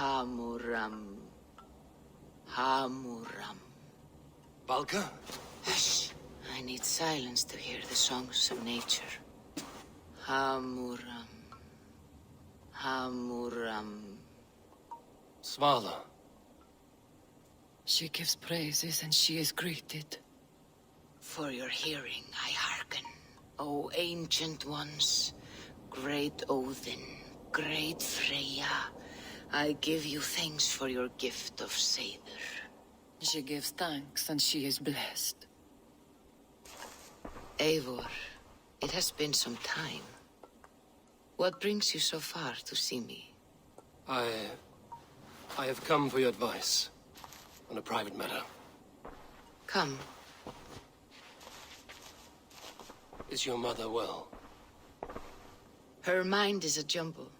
Hamuram. Hamuram. Valka? Hush. I need silence to hear the songs of nature. Hamuram. Hamuram. Svala. She gives praises and she is greeted. For your hearing I hearken, O ancient ones, great Odin, great Freya. I give you thanks for your gift of Seidr. She gives thanks and she is blessed. Eivor, it has been some time. What brings you so far to see me? I have come for your advice on a private matter. Come. Is your mother well? Her mind is a jumble.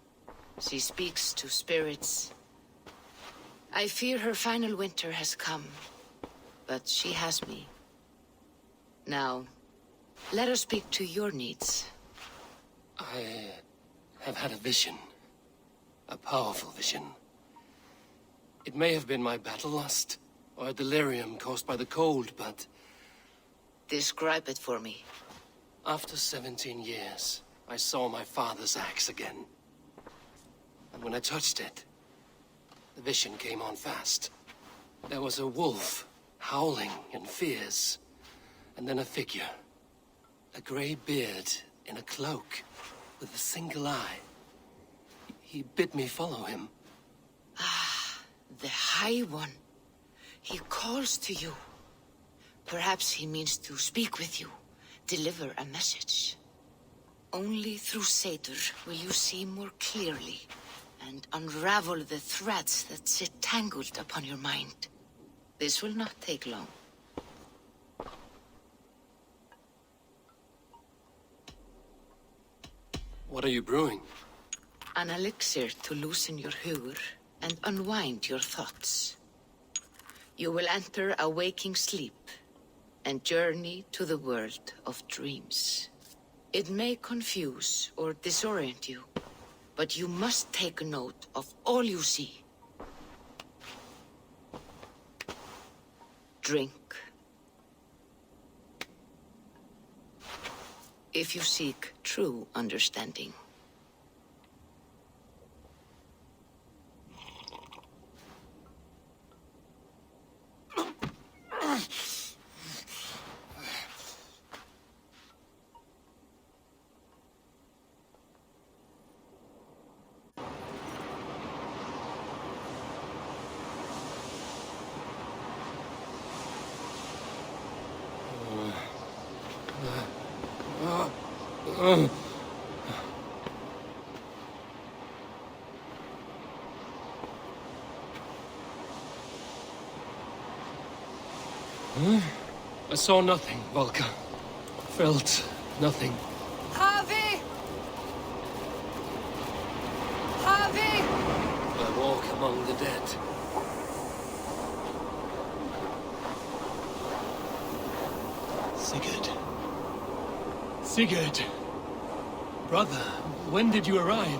She speaks to spirits. I fear her final winter has come, but she has me. Now, let us speak to your needs. I have had a vision. A powerful vision. It may have been my battle lust, or a delirium caused by the cold, but... Describe it for me. After 17 years, I saw my father's axe again. And when I touched it, the vision came on fast. There was a wolf, howling and fierce, and then a figure. A grey beard in a cloak, with a single eye. He bid me follow him. The High One. He calls to you. Perhaps he means to speak with you, deliver a message. Only through Seidr will you see more clearly and unravel the threads that sit tangled upon your mind. This will not take long. What are you brewing? An elixir to loosen your hugur and unwind your thoughts. You will enter a waking sleep and journey to the world of dreams. It may confuse or disorient you, but you must take note of all you see. Drink. If you seek true understanding. I saw nothing, Valka. Felt nothing. Havi! Havi! I walk among the dead. Sigurd. Sigurd! Brother, when did you arrive?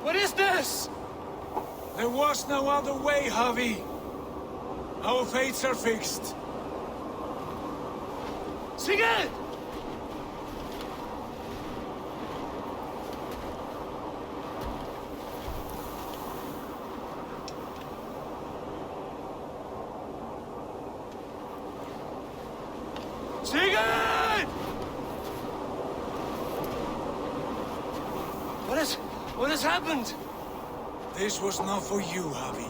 What is this? There was no other way, Javi. Our fates are fixed. Sigurd! Sigurd! What has happened? This was not for you, Javi.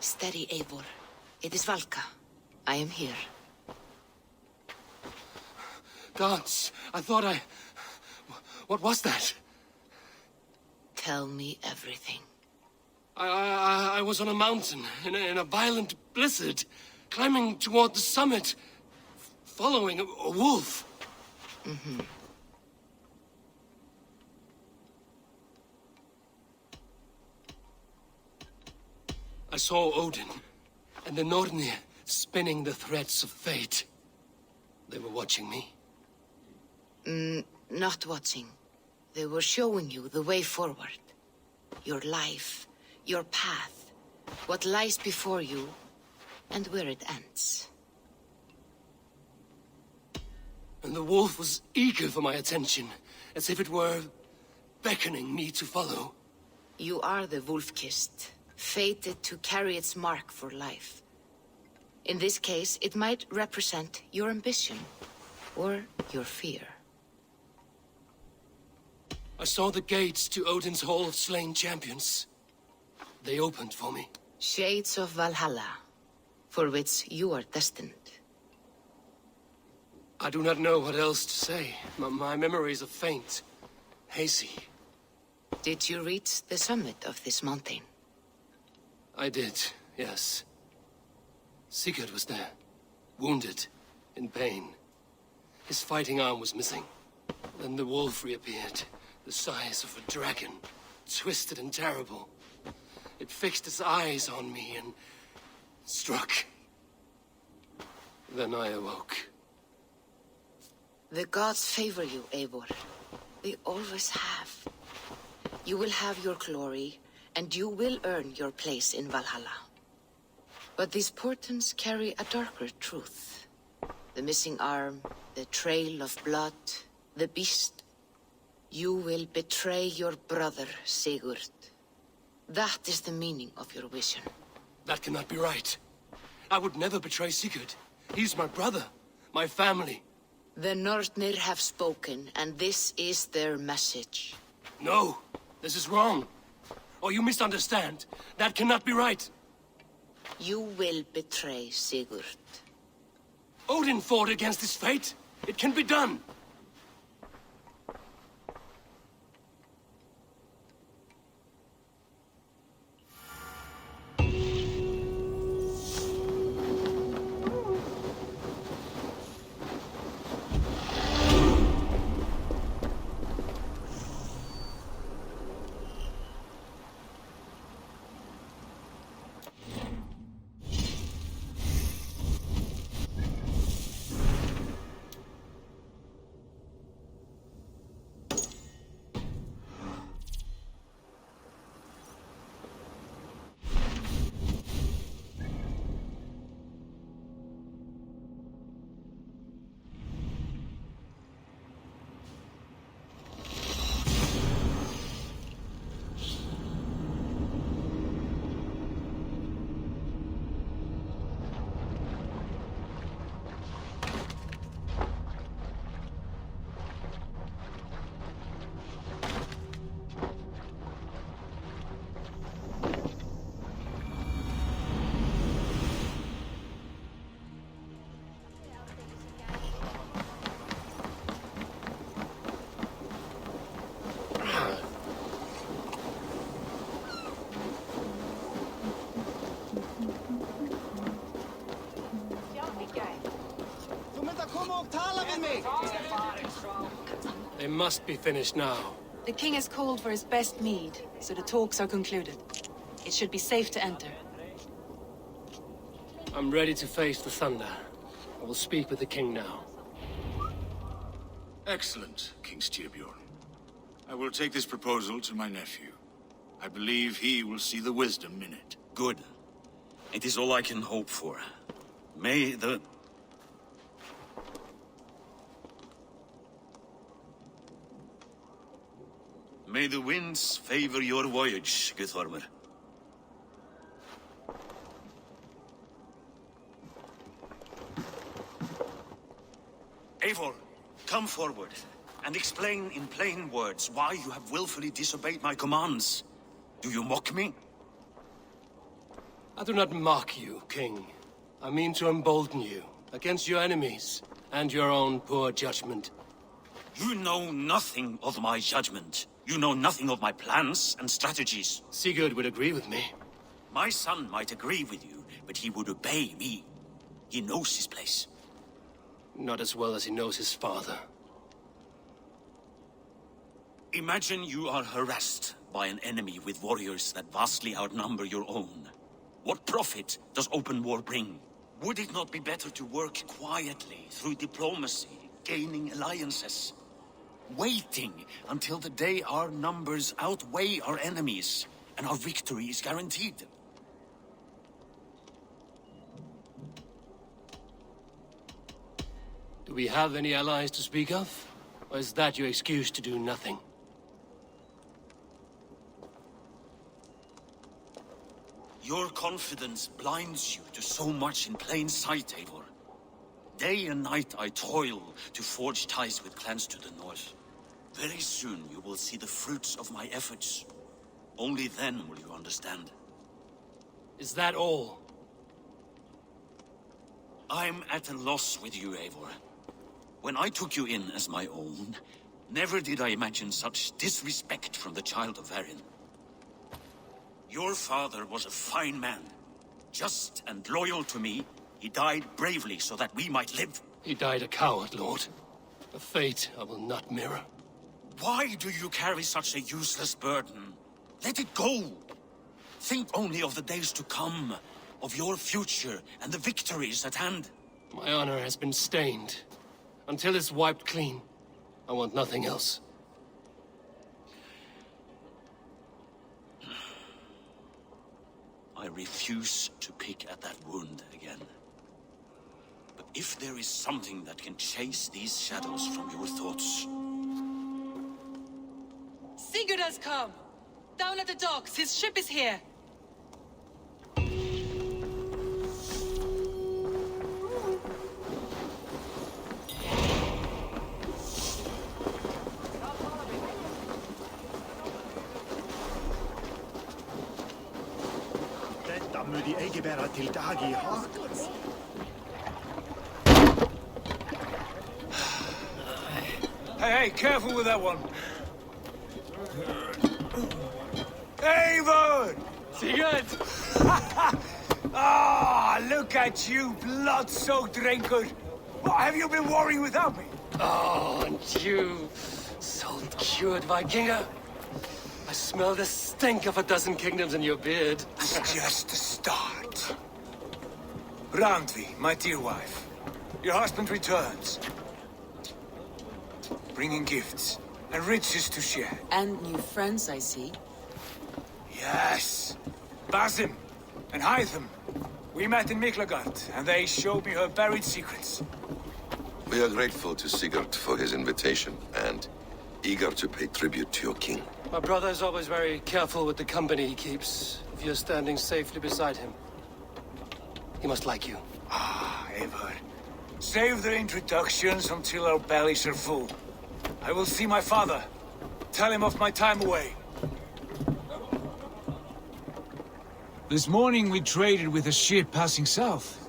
Steady, Eivor. It is Valka. I am here. Gods, I thought I... What was that? Tell me everything. I was on a mountain in a violent blizzard, climbing toward the summit, following a wolf. Mm-hmm. I saw Odin and the Nornir spinning the threads of fate. They were watching me. Not watching. They were showing you the way forward. Your life, your path, what lies before you, and where it ends. And the wolf was eager for my attention, as if it were beckoning me to follow. You are the wolf-kissed, fated to carry its mark for life. In this case, it might represent your ambition, or your fear. I saw the gates to Odin's Hall of Slain Champions. They opened for me. Shades of Valhalla, for which you are destined. I do not know what else to say. My memories are faint, hazy. Did you reach the summit of this mountain? I did, yes. Sigurd was there, wounded, in pain. His fighting arm was missing. Then the wolf reappeared, the size of a dragon, twisted and terrible. It fixed its eyes on me and struck. Then I awoke. The gods favor you, Eivor. They always have. You will have your glory, and you will earn your place in Valhalla. But these portents carry a darker truth. The missing arm, the trail of blood, the beast. You will betray your brother, Sigurd. That is the meaning of your vision. That cannot be right. I would never betray Sigurd. He's my brother, my family. The Nornir have spoken, and this is their message. No, this is wrong. Or you misunderstand. That cannot be right. You will betray Sigurd. Odin fought against his fate. It can be done. They must be finished now. The king has called for his best mead, so the talks are concluded. It should be safe to enter. I'm ready to face the thunder. I will speak with the king now. Excellent, King Styrbjorn. I will take this proposal to my nephew. I believe he will see the wisdom in it. Good. It is all I can hope for. May the... May the winds favor your voyage, Guthormr. Eivor, come forward and explain in plain words why you have willfully disobeyed my commands. Do you mock me? I do not mock you, King. I mean to embolden you against your enemies and your own poor judgment. You know nothing of my judgment. You know nothing of my plans and strategies. Sigurd would agree with me. My son might agree with you, but he would obey me. He knows his place. Not as well as he knows his father. Imagine you are harassed by an enemy with warriors that vastly outnumber your own. What profit does open war bring? Would it not be better to work quietly through diplomacy, gaining alliances? Waiting until the day our numbers outweigh our enemies, and our victory is guaranteed. Do we have any allies to speak of? Or is that your excuse to do nothing? Your confidence blinds you to so much in plain sight, Eivor. Day and night I toil to forge ties with clans to the north. Very soon you will see the fruits of my efforts. Only then will you understand. Is that all? I'm at a loss with you, Eivor. When I took you in as my own, never did I imagine such disrespect from the child of Varin. Your father was a fine man. Just and loyal to me, he died bravely so that we might live. He died a coward, Lord. A fate I will not mirror. Why do you carry such a useless burden? Let it go! Think only of the days to come, of your future and the victories at hand. My honor has been stained. Until it's wiped clean, I want nothing else. I refuse to pick at that wound again. But if there is something that can chase these shadows from your thoughts... Sigurd has come! Down at the docks, his ship is here! Detta må de ikke være til dag I haken. Hey, careful with that one. Eivor! Sigurd! Ah, look at you, blood-soaked drinkard. What have you been worrying without me? Oh, and you, salt-cured Vikinger. I smell the stink of a dozen kingdoms in your beard. It's just the start. Randvi, my dear wife. Your husband returns. Bringing gifts and riches to share. And new friends, I see. Yes. Basim and Hytham. We met in Miklagard, and they showed me her buried secrets. We are grateful to Sigurd for his invitation, and eager to pay tribute to your king. My brother is always very careful with the company he keeps, if you're standing safely beside him. He must like you. Ah, Eivor. Save their introductions until our bellies are full. I will see my father. Tell him of my time away. This morning we traded with a ship passing south.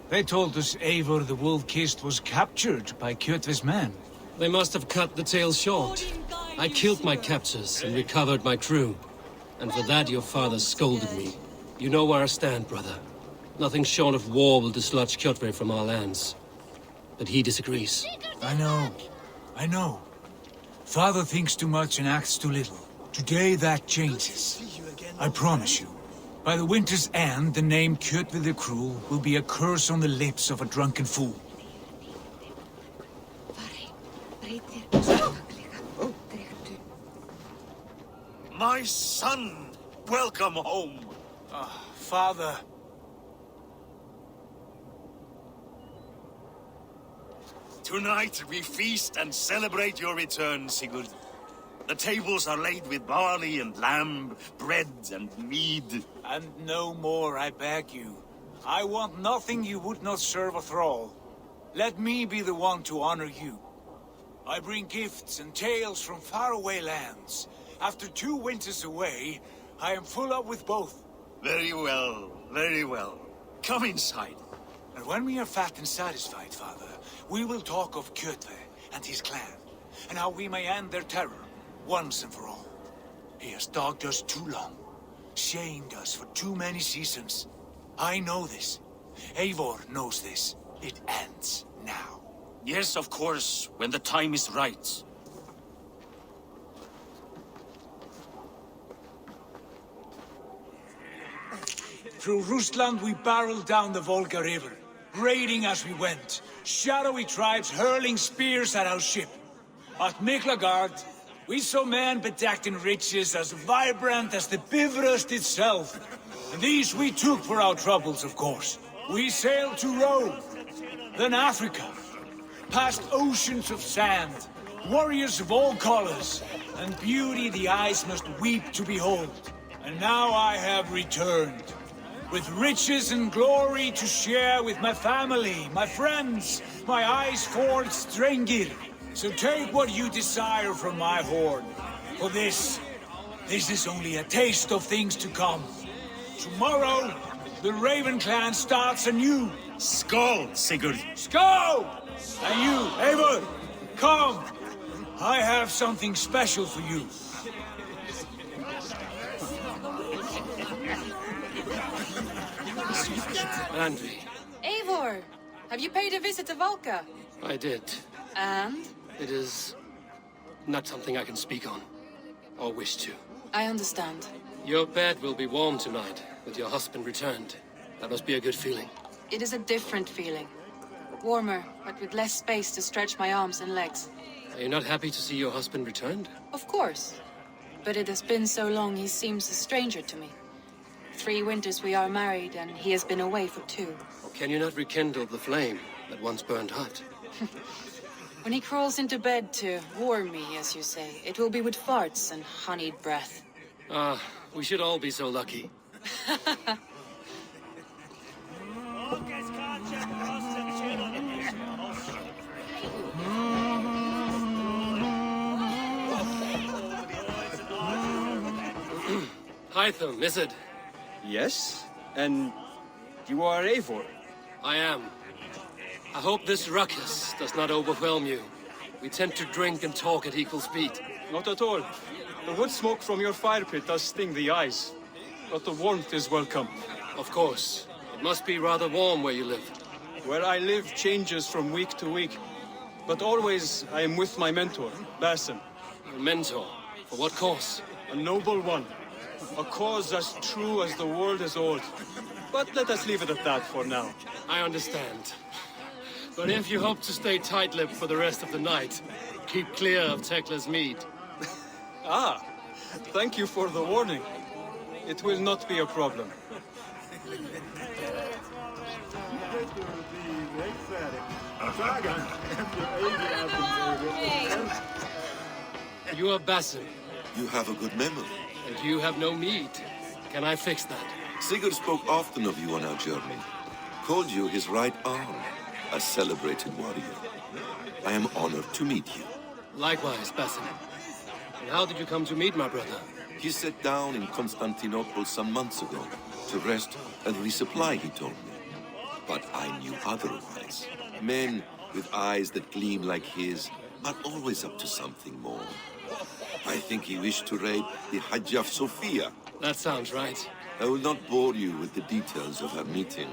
They told us Eivor the Wolf-Kissed was captured by Kjotve's men. They must have cut the tale short. I killed my captors and recovered my crew. And for that your father scolded me. You know where I stand, brother. Nothing short of war will dislodge Kjotve from our lands. But he disagrees. I know. Father thinks too much and acts too little. Today that changes. I promise you. By the winter's end, the name Kjotve the Cruel will be a curse on the lips of a drunken fool. My son! Welcome home! Father. Tonight we feast and celebrate your return, Sigurd. The tables are laid with barley and lamb, bread and mead. And no more, I beg you. I want nothing you would not serve a thrall. Let me be the one to honor you. I bring gifts and tales from faraway lands. After 2 winters away, I am full up with both. Very well, very well. Come inside. And when we are fat and satisfied, Father, we will talk of Kjotve and his clan, and how we may end their terror, once and for all. He has dogged us too long, shamed us for too many seasons. I know this. Eivor knows this. It ends now. Yes, of course, when the time is right. Through Rusland we barreled down the Volga River, raiding as we went. Shadowy tribes hurling spears at our ship. At Miklagard, we saw men bedecked in riches as vibrant as the Bifrost itself. And these we took for our troubles, of course. We sailed to Rome, then Africa, past oceans of sand, warriors of all colors, and beauty the eyes must weep to behold. And now I have returned, with riches and glory to share with my family, my friends, my eyes-forged Strengir. So take what you desire from my hoard. For this is only a taste of things to come. Tomorrow, the Raven clan starts anew. Skål, Sigurd! Skål! And you, Eivor, come! I have something special for you. Andri, Eivor! Have you paid a visit to Valka? I did. And? It is not something I can speak on, or wish to. I understand. Your bed will be warm tonight, with your husband returned. That must be a good feeling. It is a different feeling. Warmer, but with less space to stretch my arms and legs. Are you not happy to see your husband returned? Of course. But it has been so long he seems a stranger to me. 3 winters we are married, and he has been away for 2. Can you not rekindle the flame that once burned hot? When he crawls into bed to warm me, as you say, it will be with farts and honeyed breath. Ah, we should all be so lucky. Hytham, is it? Yes? And you are Eivor? I am. I hope this ruckus does not overwhelm you. We tend to drink and talk at equal speed. Not at all. The wood smoke from your fire pit does sting the eyes. But the warmth is welcome. Of course. It must be rather warm where you live. Where I live changes from week to week. But always I am with my mentor, Basim. Your mentor? For what cause? A noble one. A cause as true as the world is old. But let us leave it at that for now. I understand. But if you hope to stay tight-lipped for the rest of the night, keep clear of Tekla's mead. Ah, thank you for the warning. It will not be a problem. You are Basim, You have a good memory. and you have no mead. Can I fix that? Sigurd spoke often of you on our journey. Called you his right arm, a celebrated warrior. I am honored to meet you. Likewise, Basim. And how did you come to meet my brother? He sat down in Constantinople some months ago to rest and resupply, he told me. But I knew otherwise. Men with eyes that gleam like his are always up to something more. I think he wished to raid the Hagia Sophia. That sounds right. I will not bore you with the details of our meeting.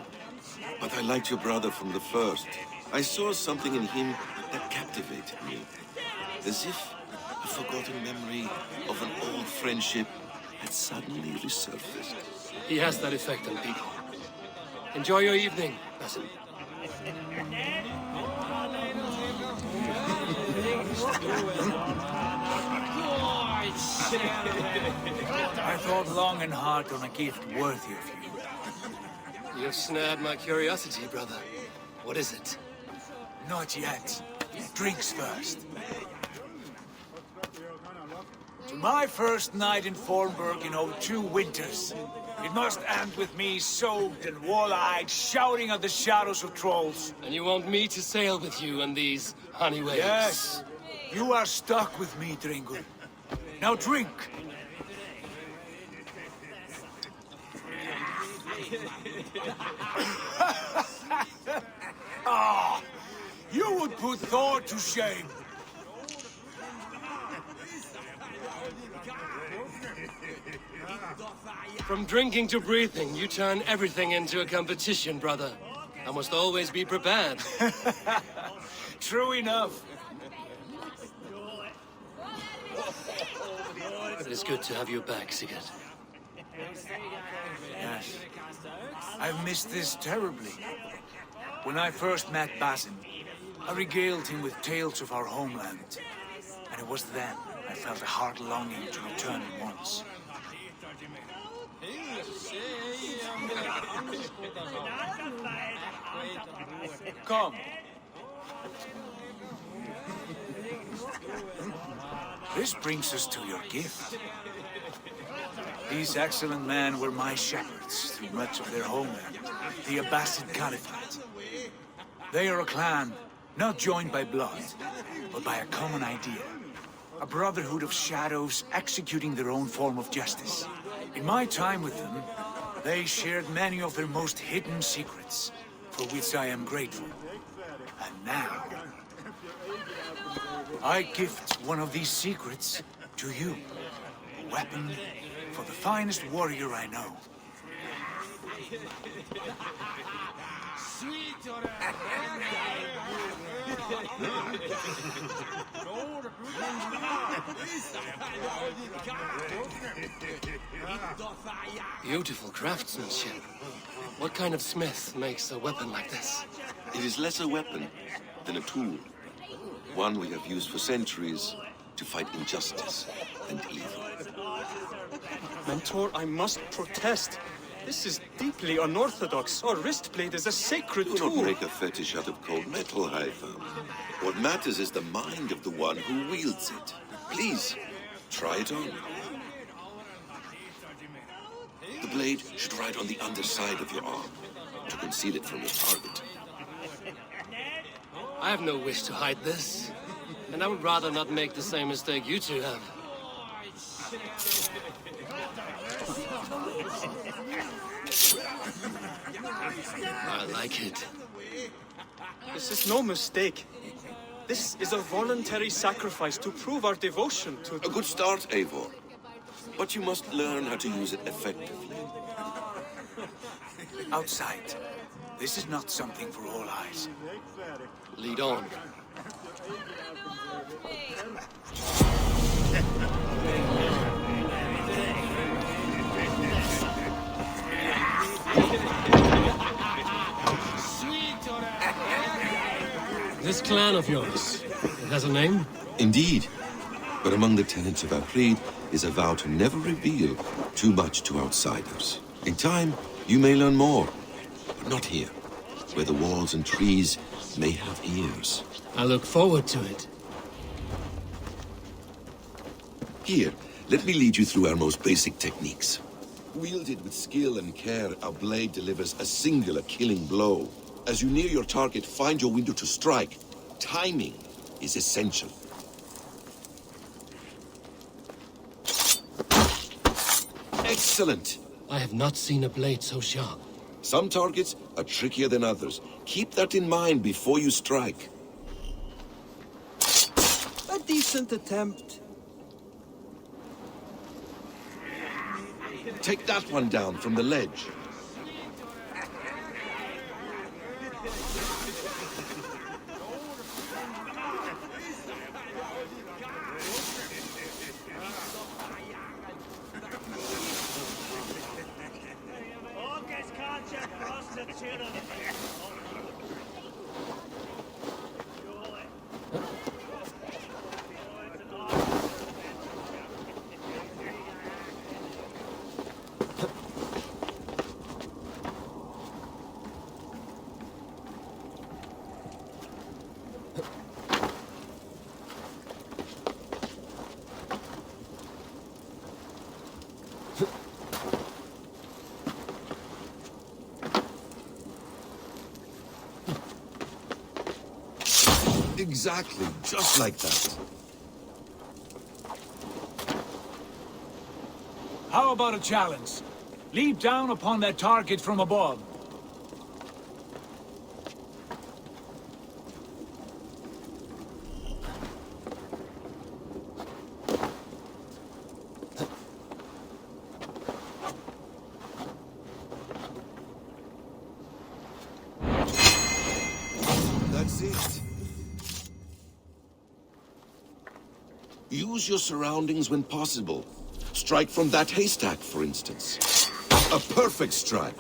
But I liked your brother from the first. I saw something in him that captivated me. As if a forgotten memory of an old friendship had suddenly resurfaced. He has that effect on people. Enjoy your evening, Basim. I thought long and hard on a gift worthy of you. You have snared my curiosity, brother. What is it? Not yet. Drinks first. To my first night in Fornburg in over 2 winters. It must end with me soaked and wall-eyed, shouting at the shadows of trolls. And you want me to sail with you on these honey waves? Yes. You are stuck with me, Dringur. Now drink. Ah, you would put Thor to shame. From drinking to breathing, you turn everything into a competition, brother. I must always be prepared. True enough. It is good to have you back, Sigurd. Yes. I've missed this terribly. When I first met Basim, I regaled him with tales of our homeland. And it was then I felt a heart longing to return at once. Come. This brings us to your gift. These excellent men were my shepherds through much of their homeland, the Abbasid Caliphate. They are a clan, not joined by blood, but by a common idea. A brotherhood of shadows executing their own form of justice. In my time with them, they shared many of their most hidden secrets, for which I am grateful. And now, I gift one of these secrets to you. A weapon for the finest warrior I know. Beautiful craftsmanship. What kind of smith makes a weapon like this? It is less a weapon than a tool. One we have used for centuries to fight injustice and evil. Mentor, I must protest. This is deeply unorthodox. Our wrist blade is a sacred Do tool. not make a fetish out of cold metal, Haitham. What matters is the mind of the one who wields it. Please, try it on. The blade should ride on the underside of your arm to conceal it from your target. I have no wish to hide this. And I would rather not make the same mistake you two have. I like it. This is no mistake. This is a voluntary sacrifice to prove our devotion to... A good start, Eivor. But you must learn how to use it effectively. Outside. This is not something for all eyes. Lead on. This clan of yours, it has a name? Indeed. But among the tenets of our creed is a vow to never reveal too much to outsiders. In time, you may learn more. But not here, where the walls and trees may have ears. I look forward to it. Here, let me lead you through our most basic techniques. Wielded with skill and care, our blade delivers a singular killing blow. As you near your target, find your window to strike. Timing is essential. Excellent! I have not seen a blade so sharp. Some targets are trickier than others. Keep that in mind before you strike. A decent attempt. Take that one down from the ledge. Exactly, just like that. How about a challenge? Leap down upon that target from above. That's it. Use your surroundings when possible. Strike from that haystack, for instance. A perfect strike.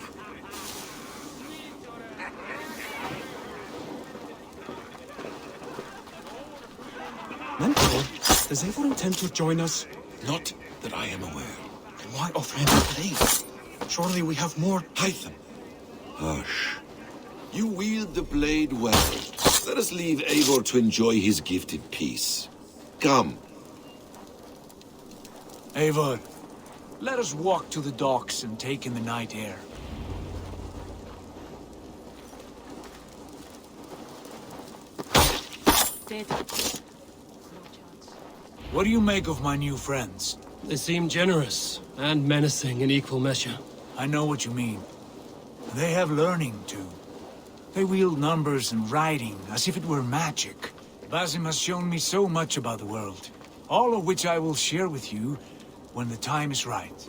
Mentor, does Eivor intend to join us? Not that I am aware. Then why offer him the blade? Surely we have more... Hytham. Hush. You wield the blade well. Let us leave Eivor to enjoy his gift in peace. Come. Eivor, let us walk to the docks and take in the night air. Dead. What do you make of my new friends? They seem generous and menacing in equal measure. I know what you mean. They have learning, too. They wield numbers and writing as if it were magic. Basim has shown me so much about the world, all of which I will share with you when the time is right.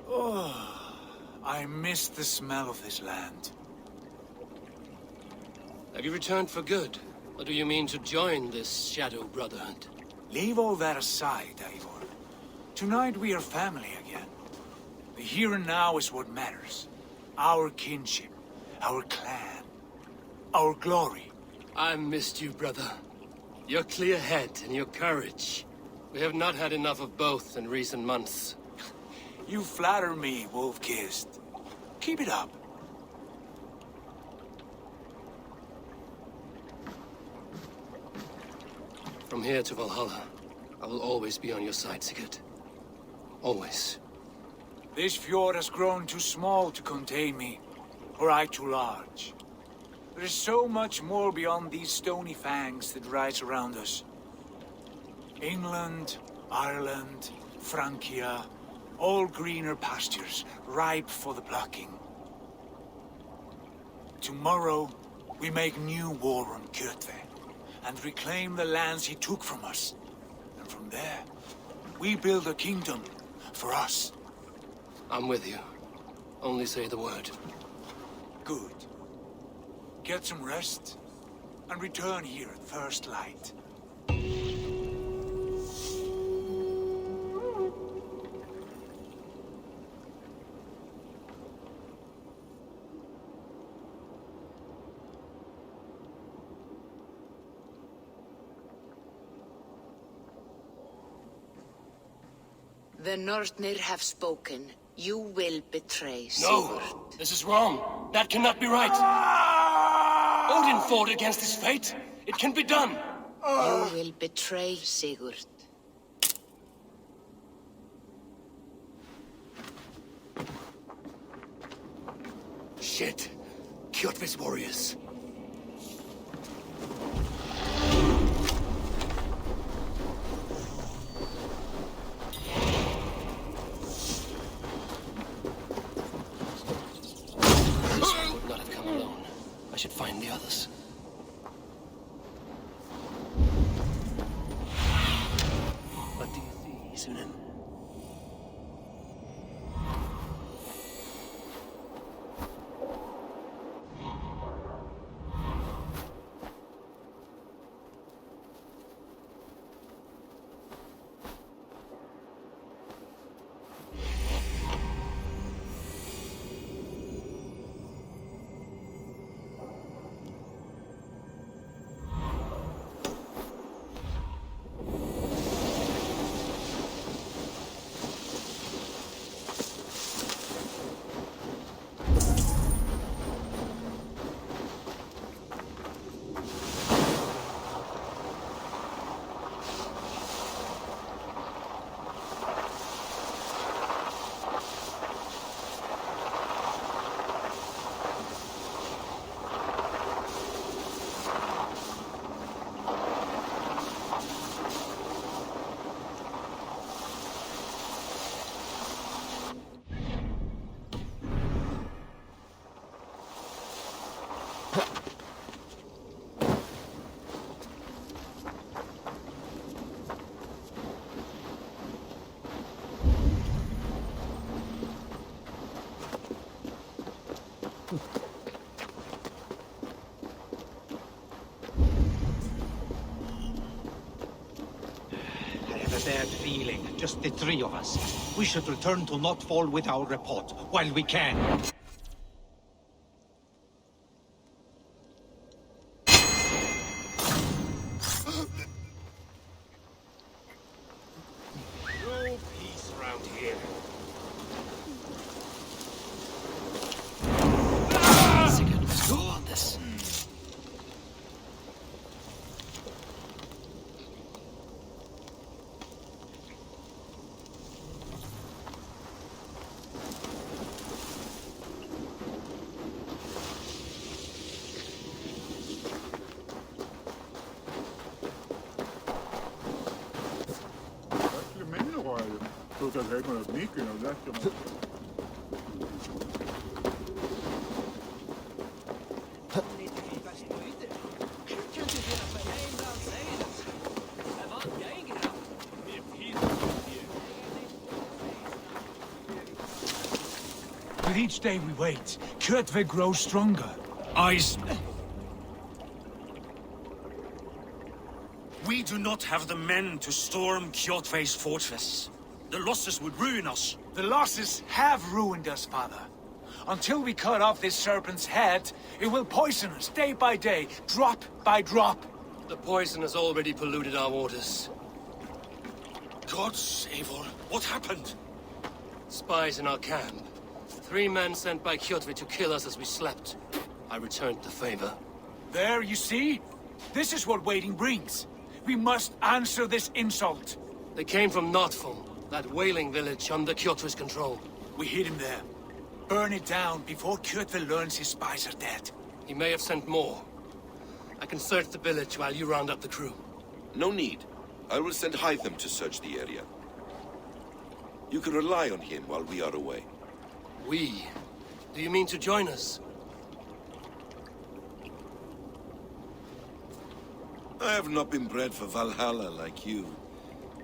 Oh, I miss the smell of this land. Have you returned for good? Or do you mean to join this Shadow Brotherhood? Leave all that aside, Eivor. Tonight we are family again. The here and now is what matters. Our kinship, our clan, our glory. I missed you, brother. Your clear head and your courage. We have not had enough of both in recent months. You flatter me, Wolf-Kissed. Keep it up. From here to Valhalla, I will always be on your side, Sigurd. Always. This fjord has grown too small to contain me, or I too large. There is so much more beyond these stony fangs that rise around us. England, Ireland, Francia, all greener pastures, ripe for the plucking. Tomorrow, we make new war on Kjotve, and reclaim the lands he took from us. And from there, we build a kingdom for us. I'm with you. Only say the word. Good. Get some rest, and return here at first light. The Northnir have spoken. You will betray No! Sigurd. This is wrong. That cannot be right. Odin fought against his fate. It can be done. You will betray Sigurd. Shit. Kjotve's warriors. I should find the others. What do you see, Sunan? bad feeling. Just the three of us. We should return to Notfall with our report, while we can. No peace around here. Sigurd must go on this. With each day we wait, Kjotve grows stronger. We do not have the men to storm Kjotve's fortress. The losses would ruin us. The losses have ruined us, father. Until we cut off this serpent's head, it will poison us day by day, drop by drop. The poison has already polluted our waters. Gods, Eivor, what happened? Spies in our camp. 3 men sent by Kjotve to kill us as we slept. I returned the favor. There, you see? This is what waiting brings. We must answer this insult. They came from Notfall, that whaling village under Kjotve's control. We hid him there. Burn it down before Kjotve learns his spies are dead. He may have sent more. I can search the village while you round up the crew. No need. I will send Hytham to search the area. You can rely on him while we are away. We? Do you mean to join us? I have not been bred for Valhalla like you,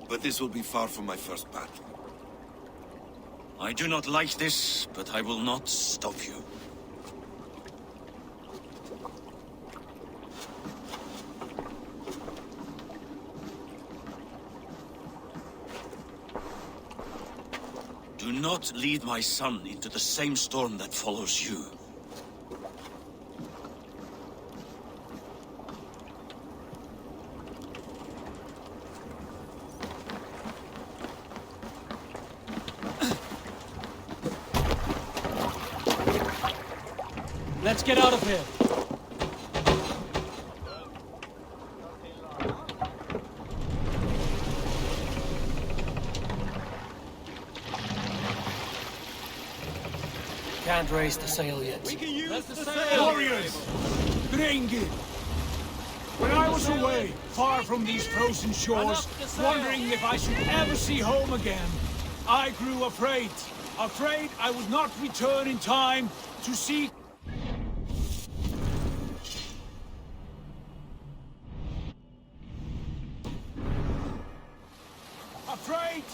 but this will be far from my first battle. I do not like this, but I will not stop you. Do not lead my son into the same storm that follows you. Let's get out of here. Can't raise the sail yet. Warriors! Drengir! When I was away, far from these frozen shores, wondering if I should ever see home again, I grew afraid. Afraid I would not return in time to see... Afraid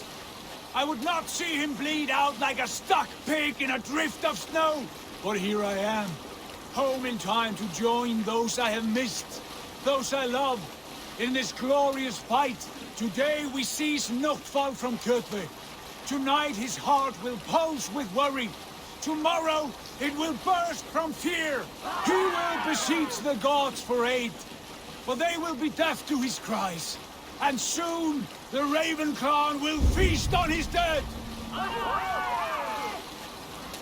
I would not see him bleed out like a stuck pig in a drift of snow. But here I am, home in time to join those I have missed, those I love, in this glorious fight. Today we seize Notfall from Kjotve. Tonight his heart will pulse with worry. Tomorrow it will burst from fear. He will beseech the gods for aid, but they will be deaf to his cries. And soon the Raven Clan will feast on his dead!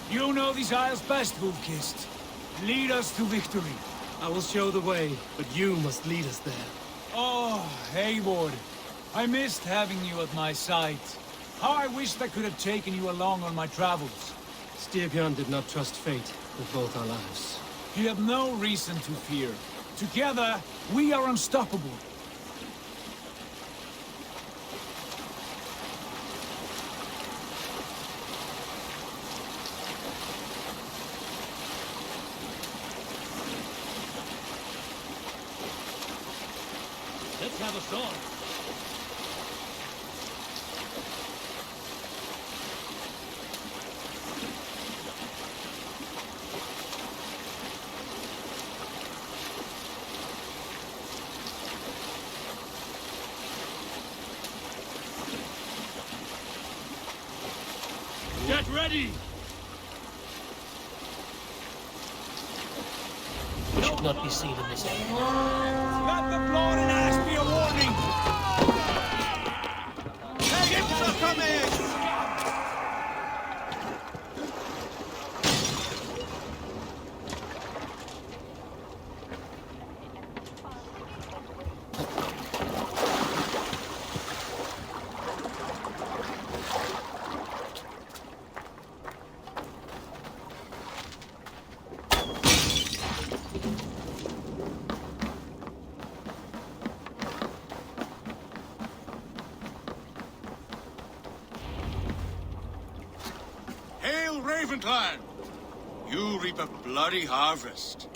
You know these isles best, Wolf-Kissed. Lead us to victory. I will show the way, but you must lead us there. Oh, Eivor. I missed having you at my side. How I wished I could have taken you along on my travels. Styrbjörn did not trust fate with both our lives. He had no reason to fear. Together, we are unstoppable. Let's have a song. Get ready! We should not be seen in this area. Let the blood and ash be a warning! Ships are coming! Hail, Ravenclan! You reap a bloody harvest.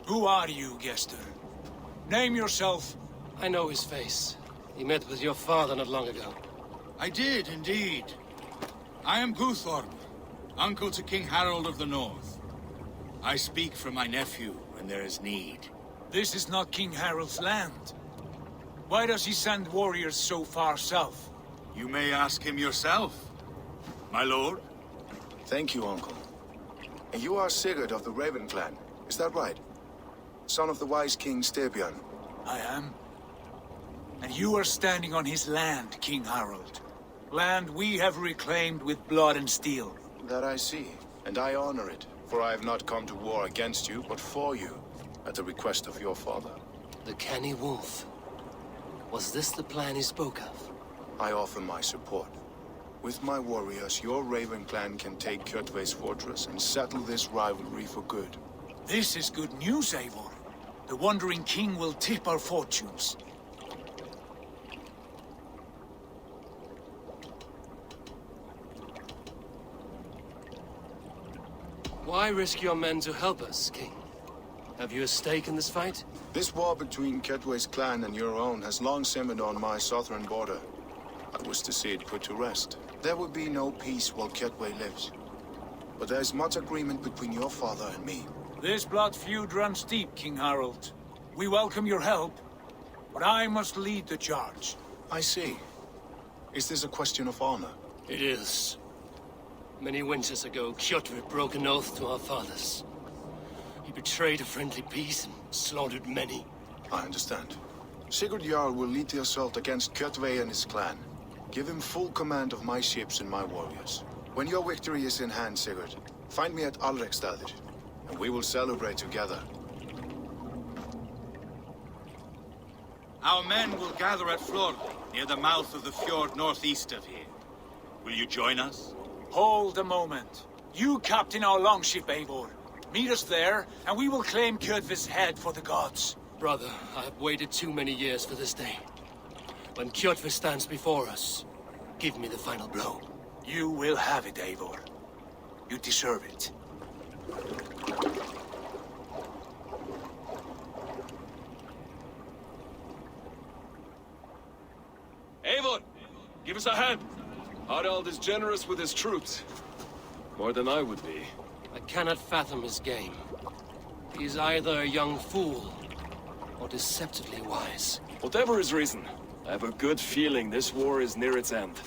Who are you, Gester? Name yourself. I know his face. He met with your father not long ago. I did, indeed. I am Guthorm, uncle to King Harold of the North. I speak for my nephew when there is need. This is not King Harold's land. Why does he send warriors so far south? You may ask him yourself, my lord. Thank you, uncle. And you are Sigurd of the Raven clan, is that right? Son of the wise King Styrbjörn. I am. And you are standing on his land, King Harold. Land we have reclaimed with blood and steel. That I see, and I honor it. For I have not come to war against you, but for you, at the request of your father. The canny wolf. Was this the plan he spoke of? I offer my support. With my warriors, your Raven clan can take Kjotve's fortress and settle this rivalry for good. This is good news, Eivor. The Wandering King will tip our fortunes. Why risk your men to help us, King? Have you a stake in this fight? This war between Kjotve's clan and your own has long simmered on my southern border. I wish to see it put to rest. There will be no peace while Kjotve lives. But there is much agreement between your father and me. This blood feud runs deep, King Harold. We welcome your help, but I must lead the charge. I see. Is this a question of honor? It is. Many winters ago, Kjotve broke an oath to our fathers. He betrayed a friendly peace and slaughtered many. I understand. Sigurd Jarl will lead the assault against Kjotve and his clan. Give him full command of my ships and my warriors. When your victory is in hand, Sigurd, find me at Alrekstadir, and we will celebrate together. Our men will gather at Florø, near the mouth of the fjord northeast of here. Will you join us? Hold a moment. You captain our longship, Eivor. Meet us there, and we will claim Kjotve's head for the gods. Brother, I have waited too many years for this day. When Kjotve stands before us, give me the final blow. You will have it, Eivor. You deserve it. Eivor, give us a hand. Harald is generous with his troops. More than I would be. I cannot fathom his game. He is either a young fool or deceptively wise. Whatever his reason, I have a good feeling this war is near its end.